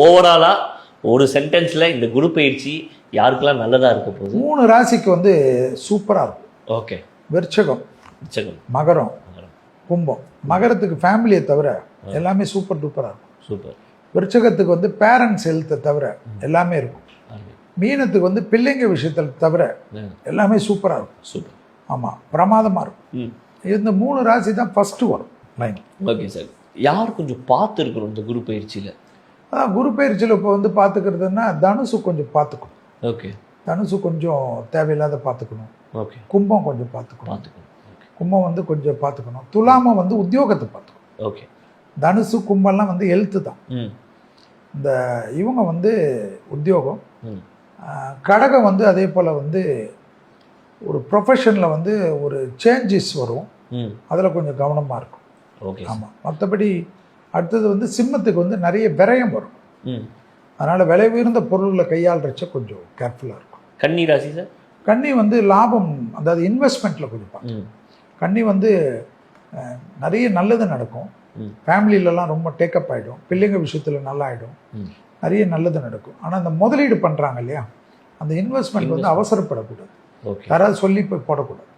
ஓவராலாக ஒரு சென்டென்ஸில் இந்த குரு பயிற்சி யாருக்கெல்லாம் நல்லதாக இருக்க போகுது? 3 ராசிக்கு வந்து சூப்பராக இருக்கும். ஓகே. விருச்சகம், விருச்சகம், மகரம், கும்பம். மகரத்துக்கு ஃபேமிலியை தவிர எல்லாமே சூப்பர் டூப்பராக இருக்கும். சூப்பர். விருச்சகத்துக்கு வந்து பேரண்ட்ஸ் ஹெல்த்தை தவிர எல்லாமே இருக்கும். மீனத்துக்கு வந்து பிள்ளைங்க விஷயத்தில் தவிர எல்லாமே சூப்பராக இருக்கும். சூப்பர். ஆமாம், பிரமாதமாக இருக்கும். இந்த 3 ராசி தான் ஃபஸ்ட்டு வரும் லைன். Okay sir. யார் கொஞ்சம் பார்த்து இருக்கணும் இந்த குரு பயிற்சியில்? அதான் குரு பயிற்சியில் இப்போ வந்து பார்த்துக்கிறதுன்னா தனுசு கொஞ்சம் பார்த்துக்கணும். ஓகே. தனுசு கொஞ்சம் தேவையில்லாத பார்த்துக்கணும். ஓகே. கும்பம் கொஞ்சம் பார்த்துக்கணும். கும்பம் வந்து கொஞ்சம் பார்த்துக்கணும். துலாமம் வந்து உத்தியோகத்தை பார்த்துக்கணும். ஓகே. தனுசு கும்பம்லாம் வந்து ஹெல்த்து தான். இந்த இவங்க வந்து உத்தியோகம். கடகம் வந்து அதே போல் வந்து ஒரு ப்ரொஃபஷனில் வந்து ஒரு சேஞ்சஸ் வரும், அதில் கொஞ்சம் கவனமாக இருக்கும். ஓகே. ஆமாம். மற்றபடி அடுத்தது வந்து சிம்மத்துக்கு வந்து நிறைய விரயம் வரும். அதனால் விலை உயர்ந்த பொருள்களை கையாளுறச்ச கொஞ்சம் கேர்ஃபுல்லாக இருக்கும். கன்னி ராசி சார்? கன்னி வந்து லாபம், அதாவது இன்வெஸ்ட்மெண்ட்டில் கொஞ்சம் பார்க்கணும். கன்னி வந்து நிறைய நல்லது நடக்கும். ஃபேமிலியிலலாம் ரொம்ப டேக்கப் ஆகிடும். பிள்ளைங்க விஷயத்தில் நல்லா ஆகிடும். நிறைய நல்லது நடக்கும். ஆனால் அந்த முதலீடு பண்ணுறாங்க இல்லையா, அந்த இன்வெஸ்ட்மெண்ட் வந்து அவசரப்படக்கூடாது. யாராவது சொல்லி போய் போடக்கூடாது.